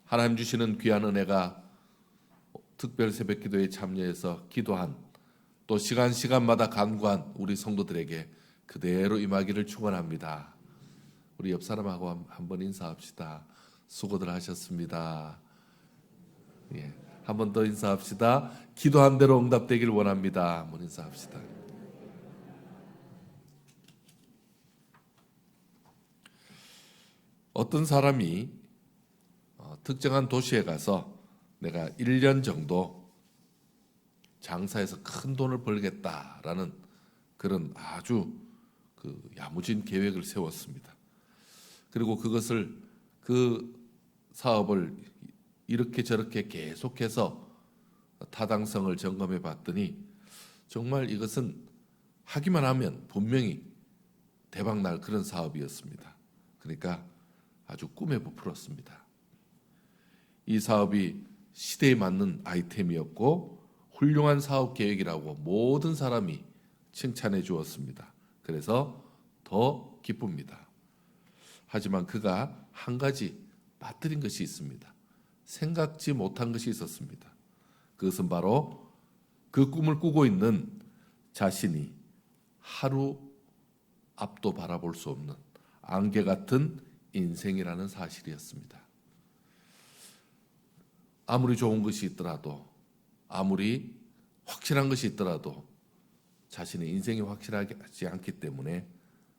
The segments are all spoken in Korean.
하나님 주시는 귀한 은혜가 특별 새벽 기도에 참여해서 기도한 또 시간마다 간구한 우리 성도들에게 그대로 임하기를 축원합니다. 우리 옆 사람하고 한번 인사합시다. 수고들 하셨습니다. 예, 한 번 더 인사합시다. 기도한 대로 응답되길 원합니다. 한번 인사합시다. 어떤 사람이 특정한 도시에 가서 내가 1년 정도 장사해서 큰 돈을 벌겠다라는 그런 아주 야무진 계획을 세웠습니다. 그리고 그 사업을 이렇게 저렇게 계속해서 타당성을 점검해 봤더니 정말 이것은 하기만 하면 분명히 대박 날 그런 사업이었습니다. 그러니까 아주 꿈에 부풀었습니다. 이 사업이 시대에 맞는 아이템이었고 훌륭한 사업 계획이라고 모든 사람이 칭찬해 주었습니다. 그래서 더 기쁩니다. 하지만 그가 한 가지 빠뜨린 것이 있습니다. 생각지 못한 것이 있었습니다. 그것은 바로 그 꿈을 꾸고 있는 자신이 하루 앞도 바라볼 수 없는 안개 같은 인생이라는 사실이었습니다. 아무리 좋은 것이 있더라도, 아무리 확실한 것이 있더라도 자신의 인생이 확실하지 않기 때문에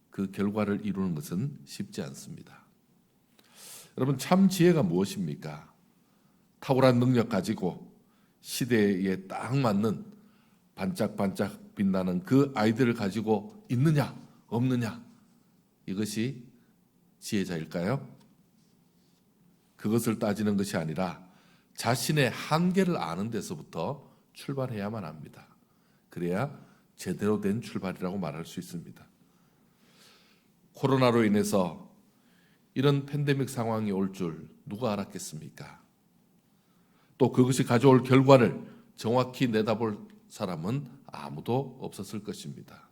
그 결과를 이루는 것은 쉽지 않습니다. 여러분, 참 지혜가 무엇입니까? 탁월한 능력 가지고 시대에 딱 맞는 반짝반짝 빛나는 그 아이디어를 가지고 있느냐 없느냐, 이것이 지혜자일까요? 그것을 따지는 것이 아니라 자신의 한계를 아는 데서부터 출발해야만 합니다. 그래야 제대로 된 출발이라고 말할 수 있습니다. 코로나로 인해서 이런 팬데믹 상황이 올 줄 누가 알았겠습니까? 또 그것이 가져올 결과를 정확히 내다볼 사람은 아무도 없었을 것입니다.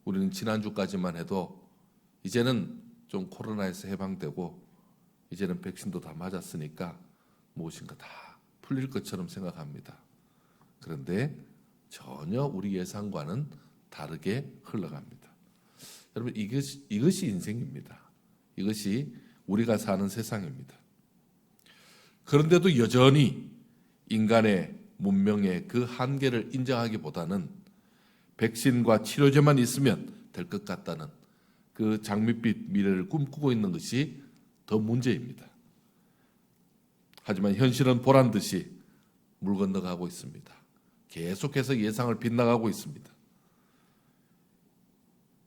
우리는 지난주까지만 해도 이제는 좀 코로나에서 해방되고 이제는 백신도 다 맞았으니까 무엇인가 다 풀릴 것처럼 생각합니다. 그런데 전혀 우리 예상과는 다르게 흘러갑니다. 여러분, 이것이 인생입니다. 이것이 우리가 사는 세상입니다. 그런데도 여전히 인간의 문명의 그 한계를 인정하기보다는 백신과 치료제만 있으면 될 것 같다는 그 장밋빛 미래를 꿈꾸고 있는 것이 더 문제입니다. 하지만 현실은 보란 듯이 물 건너가고 있습니다. 계속해서 예상을 빗나가고 있습니다.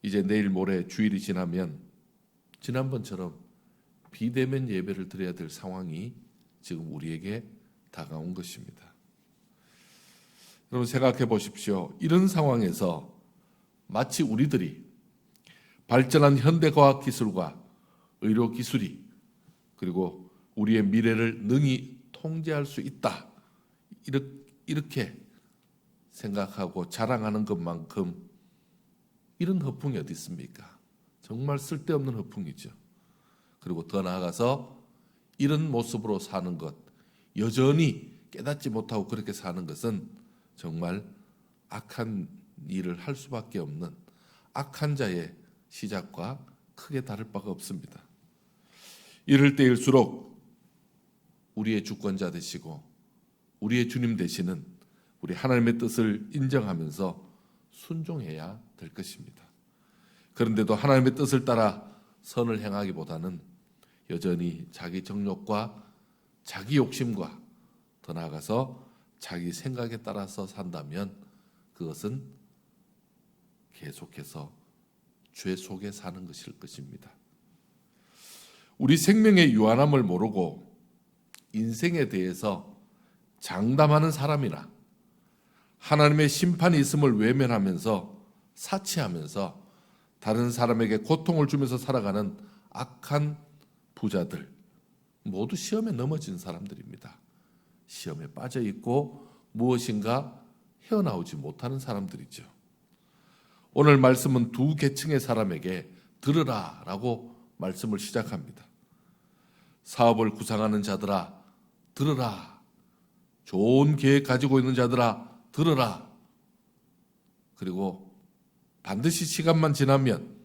이제 내일 모레 주일이 지나면 지난번처럼 비대면 예배를 드려야 될 상황이 지금 우리에게 다가온 것입니다. 여러분, 생각해 보십시오. 이런 상황에서 마치 우리들이 발전한 현대과학 기술과 의료 기술이 그리고 우리의 미래를 능히 통제할 수 있다, 이렇게 생각하고 자랑하는 것만큼 이런 허풍이 어디 있습니까? 정말 쓸데없는 허풍이죠. 그리고 더 나아가서 이런 모습으로 사는 것, 여전히 깨닫지 못하고 그렇게 사는 것은 정말 악한 일을 할 수밖에 없는 악한 자의 시작과 크게 다를 바가 없습니다. 이럴 때일수록 우리의 주권자 되시고 우리의 주님 되시는 우리 하나님의 뜻을 인정하면서 순종해야 될 것입니다. 그런데도 하나님의 뜻을 따라 선을 행하기보다는 여전히 자기 정욕과 자기 욕심과 더 나아가서 자기 생각에 따라서 산다면 그것은 계속해서 죄 속에 사는 것일 것입니다. 우리 생명의 유한함을 모르고 인생에 대해서 장담하는 사람이나 하나님의 심판이 있음을 외면하면서 사치하면서 다른 사람에게 고통을 주면서 살아가는 악한 부자들, 모두 시험에 넘어진 사람들입니다. 시험에 빠져 있고 무엇인가 헤어나오지 못하는 사람들이죠. 오늘 말씀은 두 계층의 사람에게 들으라라고 말씀을 시작합니다. 사업을 구상하는 자들아 들으라. 좋은 계획 가지고 있는 자들아 들으라. 그리고 반드시 시간만 지나면,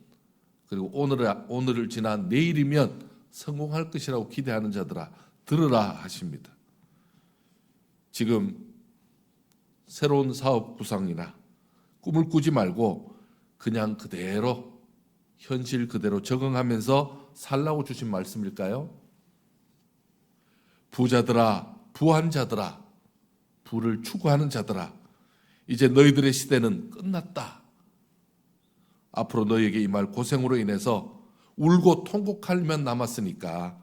그리고 오늘을 지난 내일이면 성공할 것이라고 기대하는 자들아 들으라 하십니다. 지금 새로운 사업 구상이나 꿈을 꾸지 말고 그냥 그대로 현실 그대로 적응하면서 살라고 주신 말씀일까요? 부자들아, 부한 자들아, 부를 추구하는 자들아, 이제 너희들의 시대는 끝났다. 앞으로 너희에게 임할 고생으로 인해서 울고 통곡할 면 남았으니까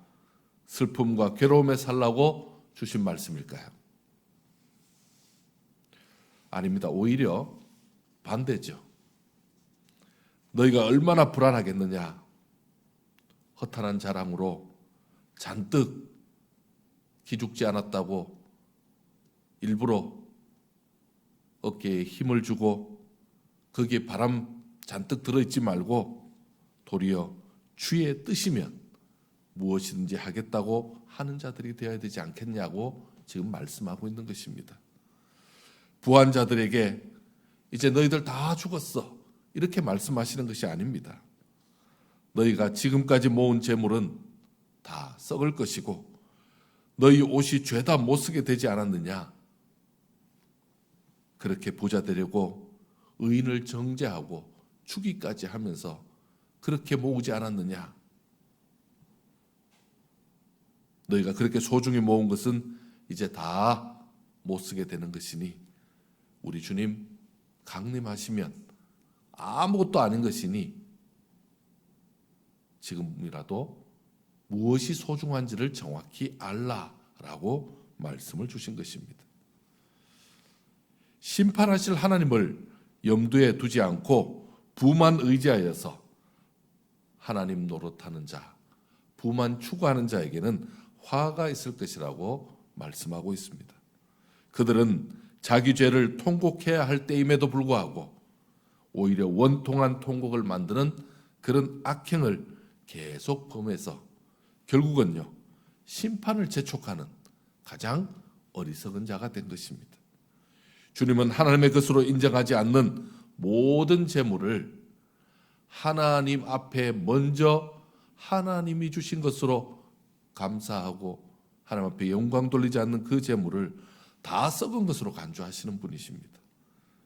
슬픔과 괴로움에 살라고 주신 말씀일까요? 아닙니다. 오히려 반대죠. 너희가 얼마나 불안하겠느냐. 허탄한 자랑으로 잔뜩 기죽지 않았다고 일부러 어깨에 힘을 주고 거기에 바람 잔뜩 들어있지 말고 도리어 주의 뜻이면 무엇이든지 하겠다고 하는 자들이 되어야 되지 않겠냐고 지금 말씀하고 있는 것입니다. 부한 자들에게 이제 너희들 다 죽었어 이렇게 말씀하시는 것이 아닙니다. 너희가 지금까지 모은 재물은 다 썩을 것이고 너희 옷이 죄다 못 쓰게 되지 않았느냐. 그렇게 부자 되려고 의인을 정죄하고 추기까지 하면서 그렇게 모으지 않았느냐. 너희가 그렇게 소중히 모은 것은 이제 다 못 쓰게 되는 것이니 우리 주님 강림하시면 아무것도 아닌 것이니 지금이라도 무엇이 소중한지를 정확히 알라라고 말씀을 주신 것입니다. 심판하실 하나님을 염두에 두지 않고 부만 의지하여서 하나님 노릇하는 자, 부만 추구하는 자에게는 화가 있을 것이라고 말씀하고 있습니다. 그들은 자기 죄를 통곡해야 할 때임에도 불구하고 오히려 원통한 통곡을 만드는 그런 악행을 계속 범해서 결국은요 심판을 재촉하는 가장 어리석은 자가 된 것입니다. 주님은 하나님의 것으로 인정하지 않는 모든 재물을 하나님 앞에 먼저 하나님이 주신 것으로 감사하고 하나님 앞에 영광 돌리지 않는 그 재물을 다 썩은 것으로 간주하시는 분이십니다.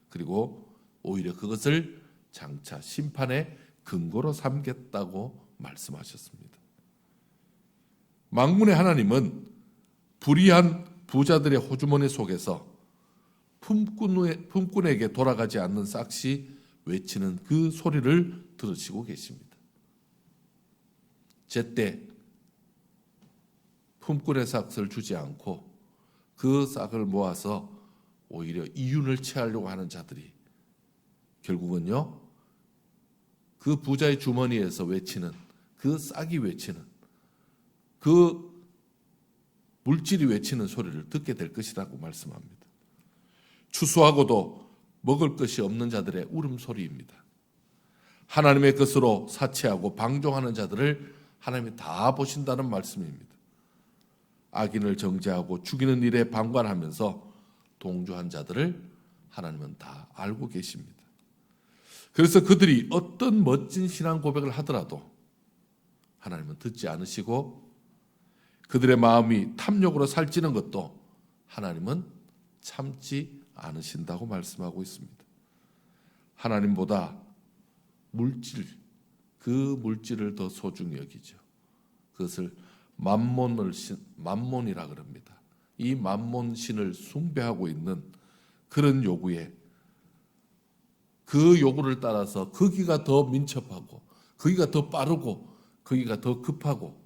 그리고 오히려 그것을 장차 심판의 근거로 삼겠다고 말씀하셨습니다. 만군의 하나님은 불의한 부자들의 호주머니 속에서 품꾼에게 돌아가지 않는 싹시 외치는 그 소리를 들으시고 계십니다. 제때 품꾼의 싹을 주지 않고 그 싹을 모아서 오히려 이윤을 취하려고 하는 자들이 결국은요 그 부자의 주머니에서 외치는 그 싹이 외치는 그 물질이 외치는 소리를 듣게 될 것이라고 말씀합니다. 추수하고도 먹을 것이 없는 자들의 울음소리입니다. 하나님의 것으로 사치하고 방종하는 자들을 하나님이 다 보신다는 말씀입니다. 악인을 정죄하고 죽이는 일에 방관하면서 동조한 자들을 하나님은 다 알고 계십니다. 그래서 그들이 어떤 멋진 신앙 고백을 하더라도 하나님은 듣지 않으시고 그들의 마음이 탐욕으로 살찌는 것도 하나님은 참지 않으신다고 말씀하고 있습니다. 하나님보다 그 물질을 더 소중히 여기죠. 그것을 만몬이라 그럽니다. 이 만몬신을 숭배하고 있는 그런 요구에 그 요구를 따라서 거기가 더 민첩하고 거기가 더 빠르고 거기가 더 급하고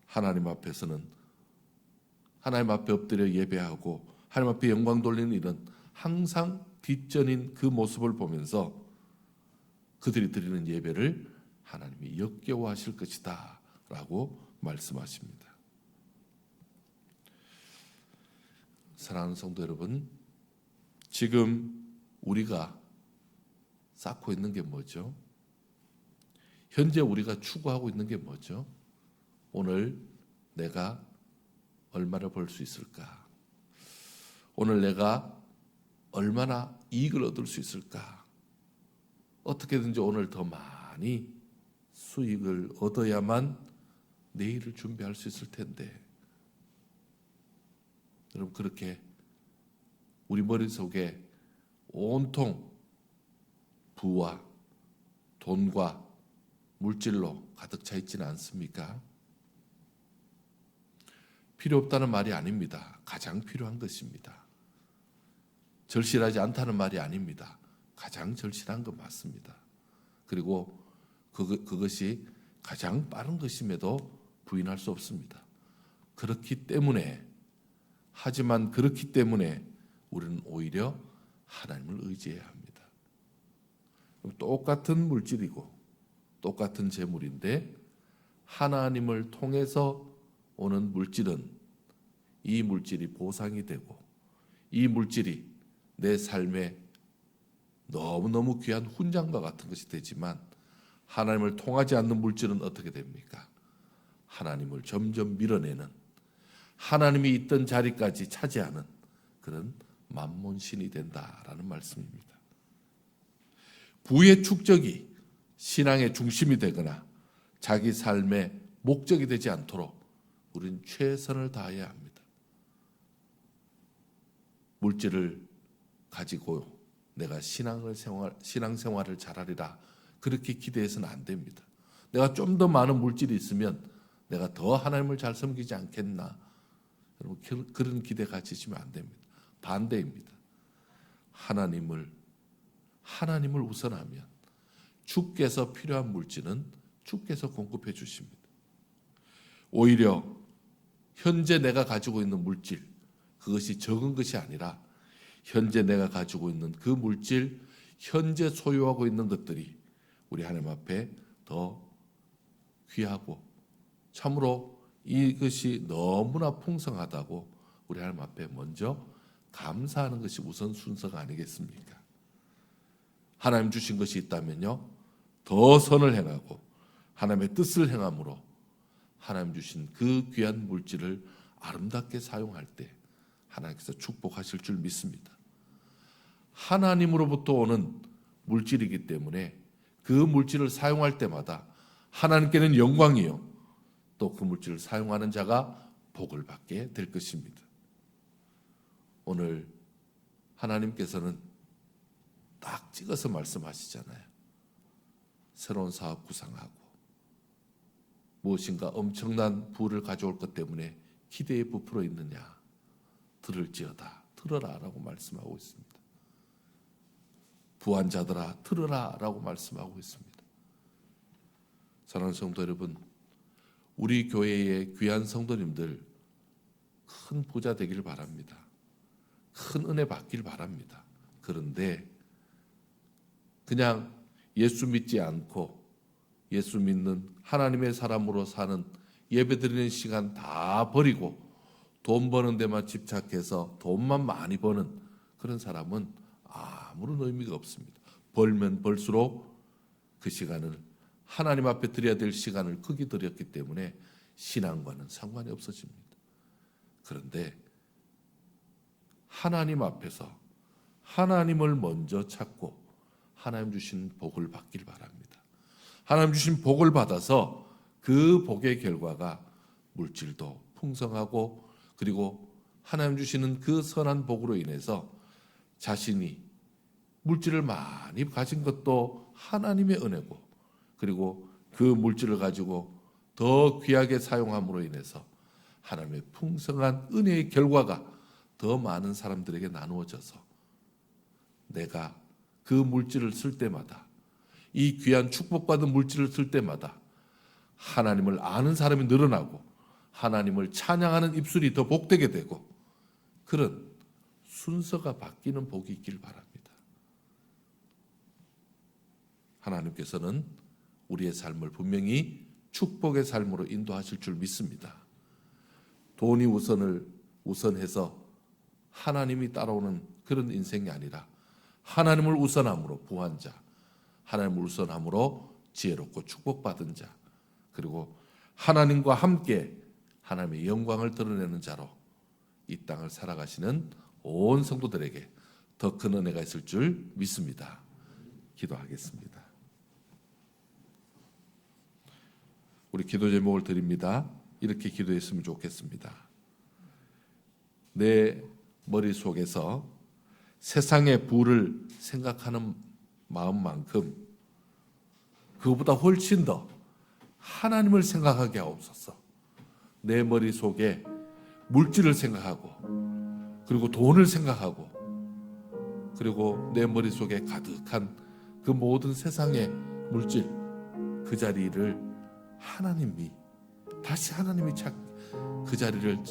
하나님 앞에서는 하나님 앞에 엎드려 예배하고 하나님 앞에 영광 돌리는 일은 항상 뒷전인 그 모습을 보면서 그들이 드리는 예배를 하나님이 역겨워하실 것이다 라고 말씀하십니다. 사랑하는 성도 여러분, 지금 우리가 쌓고 있는 게 뭐죠? 현재 우리가 추구하고 있는 게 뭐죠? 오늘 내가 얼마를 벌 수 있을까? 오늘 내가 얼마나 이익을 얻을 수 있을까? 어떻게든지 오늘 더 많이 수익을 얻어야만 내일을 준비할 수 있을 텐데, 여러분, 그렇게 우리 머릿속에 온통 부와 돈과 물질로 가득 차 있지는 않습니까? 필요 없다는 말이 아닙니다. 가장 필요한 것입니다. 절실하지 않다는 말이 아닙니다. 가장 절실한 것 맞습니다. 그리고 그것이 가장 빠른 것임에도 부인할 수 없습니다. 하지만 그렇기 때문에 우리는 오히려 하나님을 의지해야 합니다. 똑같은 물질이고 똑같은 재물인데 하나님을 통해서 오는 물질은 이 물질이 보상이 되고 이 물질이 내 삶에 너무너무 귀한 훈장과 같은 것이 되지만, 하나님을 통하지 않는 물질은 어떻게 됩니까? 하나님을 점점 밀어내는, 하나님이 있던 자리까지 차지하는 그런 만몬신이 된다라는 말씀입니다. 부의 축적이 신앙의 중심이 되거나 자기 삶의 목적이 되지 않도록 우리는 최선을 다해야 합니다. 물질을 가지고 내가 신앙생활을 잘하리라 그렇게 기대해서는 안 됩니다. 내가 좀 더 많은 물질이 있으면 내가 더 하나님을 잘 섬기지 않겠나, 여러분, 그런 기대 가지시면 안 됩니다. 반대입니다. 하나님을 우선하면 주께서 필요한 물질은 주께서 공급해 주십니다. 오히려 현재 내가 가지고 있는 물질, 그것이 적은 것이 아니라 현재 내가 가지고 있는 그 물질, 현재 소유하고 있는 것들이 우리 하나님 앞에 더 귀하고 참으로 이것이 너무나 풍성하다고 우리 하나님 앞에 먼저 감사하는 것이 우선 순서가 아니겠습니까? 하나님 주신 것이 있다면요, 더 선을 행하고 하나님의 뜻을 행함으로 하나님 주신 그 귀한 물질을 아름답게 사용할 때 하나님께서 축복하실 줄 믿습니다. 하나님으로부터 오는 물질이기 때문에 그 물질을 사용할 때마다 하나님께는 영광이요, 또 그 물질을 사용하는 자가 복을 받게 될 것입니다. 오늘 하나님께서는 딱 찍어서 말씀하시잖아요. 새로운 사업 구상하고 무엇인가 엄청난 부를 가져올 것 때문에 기대에 부풀어 있느냐, 들을지어다, 들어라 라고 말씀하고 있습니다. 부한 자들아 들으라 라고 말씀하고 있습니다. 사랑하는 성도 여러분, 우리 교회의 귀한 성도님들 큰 부자 되길 바랍니다. 큰 은혜 받길 바랍니다. 그런데 그냥 예수 믿지 않고 예수 믿는 하나님의 사람으로 사는 예배드리는 시간 다 버리고 돈 버는 데만 집착해서 돈만 많이 버는 그런 사람은 아무런 의미가 없습니다. 벌면 벌수록 그 시간을 하나님 앞에 드려야 될 시간을 크게 드렸기 때문에 신앙과는 상관이 없어집니다. 그런데 하나님 앞에서 하나님을 먼저 찾고 하나님 주신 복을 받길 바랍니다. 하나님 주신 복을 받아서 그 복의 결과가 물질도 풍성하고, 그리고 하나님 주시는 그 선한 복으로 인해서 자신이 물질을 많이 가진 것도 하나님의 은혜고, 그리고 그 물질을 가지고 더 귀하게 사용함으로 인해서 하나님의 풍성한 은혜의 결과가 더 많은 사람들에게 나누어져서 내가 그 물질을 쓸 때마다, 이 귀한 축복받은 물질을 쓸 때마다 하나님을 아는 사람이 늘어나고 하나님을 찬양하는 입술이 더 복되게 되고, 그런 순서가 바뀌는 복이 있길 바랍니다. 하나님께서는 우리의 삶을 분명히 축복의 삶으로 인도하실 줄 믿습니다. 돈이 우선해서 하나님이 따라오는 그런 인생이 아니라 하나님을 우선함으로 부한 자, 하나님을 우선함으로 지혜롭고 축복받은 자, 그리고 하나님과 함께 하나님의 영광을 드러내는 자로 이 땅을 살아가시는 온 성도들에게 더 큰 은혜가 있을 줄 믿습니다. 기도하겠습니다. 우리 기도 제목을 드립니다. 이렇게 기도했으면 좋겠습니다. 내 머릿속에서 세상의 부를 생각하는 마음만큼 그거보다 훨씬 더 하나님을 생각하게 하옵소서. 내 머릿속에 물질을 생각하고 그리고 돈을 생각하고 그리고 내 머릿속에 가득한 그 모든 세상의 물질 그 자리를 하나님이 다시 하나님이 그 자리를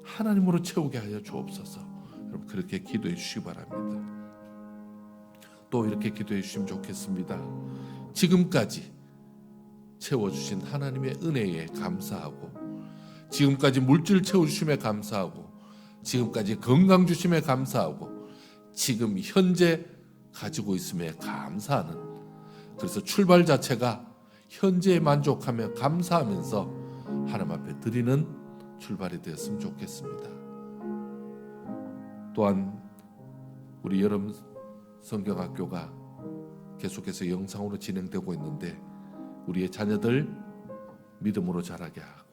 하나님으로 채우게 하여 주옵소서. 여러분 그렇게 기도해 주시기 바랍니다. 또 이렇게 기도해 주시면 좋겠습니다. 지금까지 채워주신 하나님의 은혜에 감사하고 지금까지 물질 채워주심에 감사하고 지금까지 건강 주심에 감사하고 지금 현재 가지고 있음에 감사하는, 그래서 출발 자체가 현재에 만족하며 감사하면서 하나님 앞에 드리는 출발이 되었으면 좋겠습니다. 또한 우리 여름 성경학교가 계속해서 영상으로 진행되고 있는데 우리의 자녀들 믿음으로 자라게 하고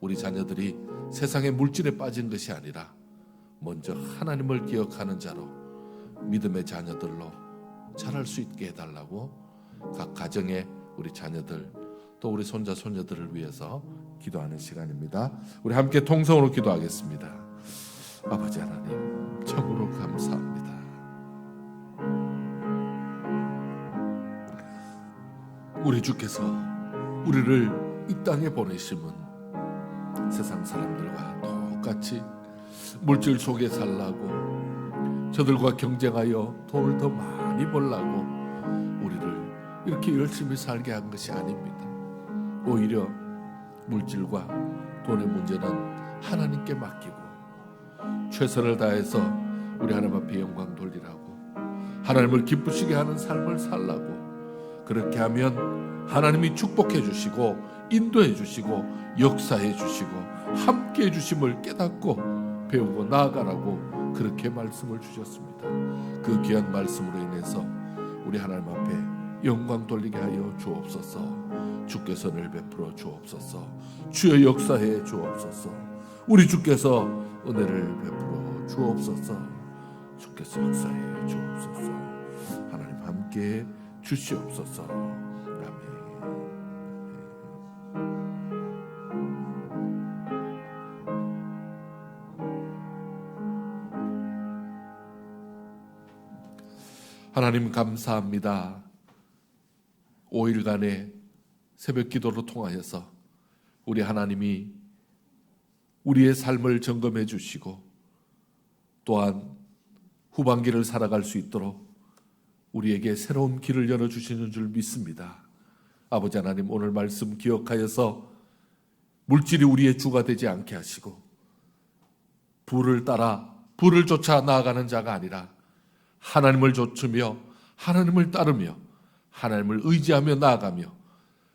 우리 자녀들이 세상의 물질에 빠진 것이 아니라 먼저 하나님을 기억하는 자로 믿음의 자녀들로 자랄 수 있게 해달라고 각 가정의 우리 자녀들 또 우리 손자 손녀들을 위해서 기도하는 시간입니다. 우리 함께 통성으로 기도하겠습니다. 아버지 하나님 참으로 감사합니다. 우리 주께서 우리를 이 땅에 보내심은 세상 사람들과 똑같이 물질 속에 살라고 저들과 경쟁하여 돈을 더 많이 벌라고 우리를 이렇게 열심히 살게 한 것이 아닙니다. 오히려 물질과 돈의 문제는 하나님께 맡기고 최선을 다해서 우리 하나님 앞에 영광 돌리라고 하나님을 기쁘시게 하는 삶을 살라고 그렇게 하면 하나님이 축복해 주시고 인도해 주시고 역사해 주시고 함께 해 주심을 깨닫고 배우고 나아가라고 그렇게 말씀을 주셨습니다. 그 귀한 말씀으로 인해서 우리 하나님 앞에 영광 돌리게 하여 주옵소서. 주께서 늘 베풀어 주옵소서. 주여 역사해 주옵소서. 우리 주께서 은혜를 베풀어 주옵소서. 주께서 역사해 주옵소서. 하나님 함께 주시옵소서. 아멘. 하나님 감사합니다. 5일간의 새벽 기도로 통하여서 우리 하나님이 우리의 삶을 점검해 주시고 또한 후반기를 살아갈 수 있도록 우리에게 새로운 길을 열어주시는 줄 믿습니다. 아버지 하나님 오늘 말씀 기억하여서 물질이 우리의 주가 되지 않게 하시고 부를 따라 부를 쫓아 나아가는 자가 아니라 하나님을 좇으며 하나님을 따르며 하나님을 의지하며 나아가며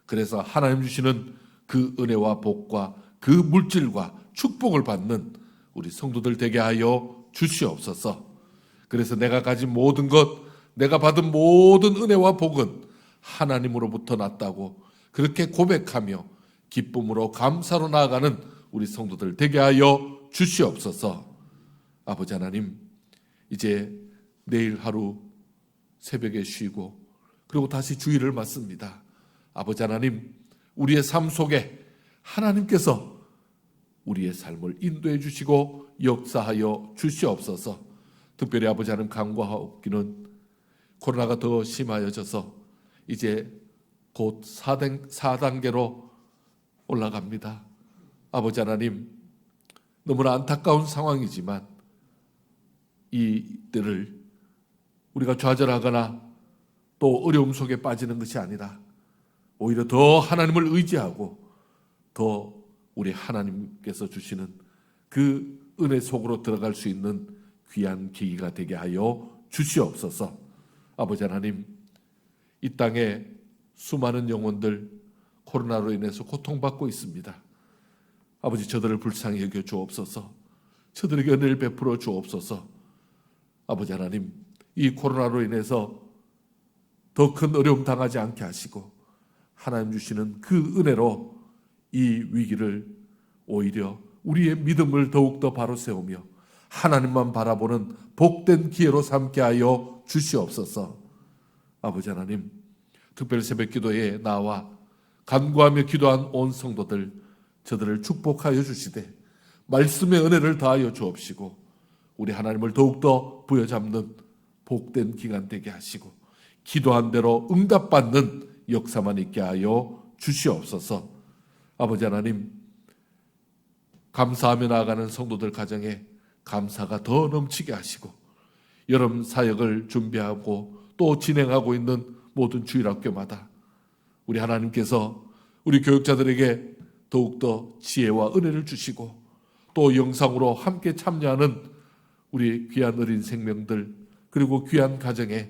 그래서 하나님 주시는 그 은혜와 복과 그 물질과 축복을 받는 우리 성도들 되게 하여 주시옵소서. 그래서 내가 가진 모든 것 내가 받은 모든 은혜와 복은 하나님으로부터 났다고 그렇게 고백하며 기쁨으로 감사로 나아가는 우리 성도들 되게 하여 주시옵소서. 아버지 하나님 이제 내일 하루 새벽에 쉬고 그리고 다시 주일을 맞습니다. 아버지 하나님 우리의 삶 속에 하나님께서 우리의 삶을 인도해 주시고 역사하여 주시옵소서. 특별히 아버지 하나님 간과하옵기는 코로나가 더 심하여져서 이제 곧 4단계로 올라갑니다. 아버지 하나님 너무나 안타까운 상황이지만 이때를 우리가 좌절하거나 또 어려움 속에 빠지는 것이 아니라 오히려 더 하나님을 의지하고 더 우리 하나님께서 주시는 그 은혜 속으로 들어갈 수 있는 귀한 계기가 되게 하여 주시옵소서. 아버지 하나님 이 땅에 수많은 영혼들 코로나로 인해서 고통받고 있습니다. 아버지, 저들을 불쌍히 여겨 주옵소서. 저들에게 은혜를 베풀어 주옵소서. 아버지 하나님, 이 코로나로 인해서 더 큰 어려움 당하지 않게 하시고 하나님 주시는 그 은혜로 이 위기를 오히려 우리의 믿음을 더욱더 바로 세우며 하나님만 바라보는 복된 기회로 삼게 하여 주시옵소서. 아버지 하나님, 특별 새벽기도에 나와 간구하며 기도한 온 성도들, 저들을 축복하여 주시되 말씀의 은혜를 더하여 주옵시고 우리 하나님을 더욱더 부여잡는 복된 기간 되게 하시고 기도한 대로 응답받는 역사만 있게 하여 주시옵소서. 아버지 하나님, 감사하며 나아가는 성도들 가정에 감사가 더 넘치게 하시고 여름 사역을 준비하고 또 진행하고 있는 모든 주일학교마다 우리 하나님께서 우리 교육자들에게 더욱더 지혜와 은혜를 주시고 또 영상으로 함께 참여하는 우리 귀한 어린 생명들 그리고 귀한 가정에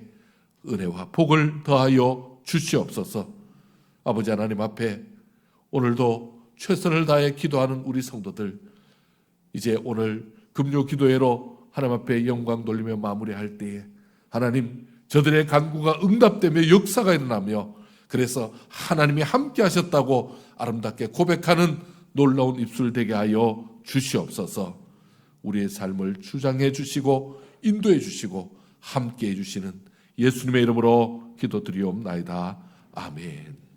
은혜와 복을 더하여 주시옵소서. 아버지 하나님 앞에 오늘도 최선을 다해 기도하는 우리 성도들, 이제 오늘 금요 기도회로 하나님 앞에 영광 돌리며 마무리할 때에 하나님, 저들의 간구가 응답되며 역사가 일어나며 그래서 하나님이 함께 하셨다고 아름답게 고백하는 놀라운 입술 되게 하여 주시옵소서. 우리의 삶을 주장해 주시고 인도해 주시고 함께 해 주시는 예수님의 이름으로 기도드리옵나이다. 아멘.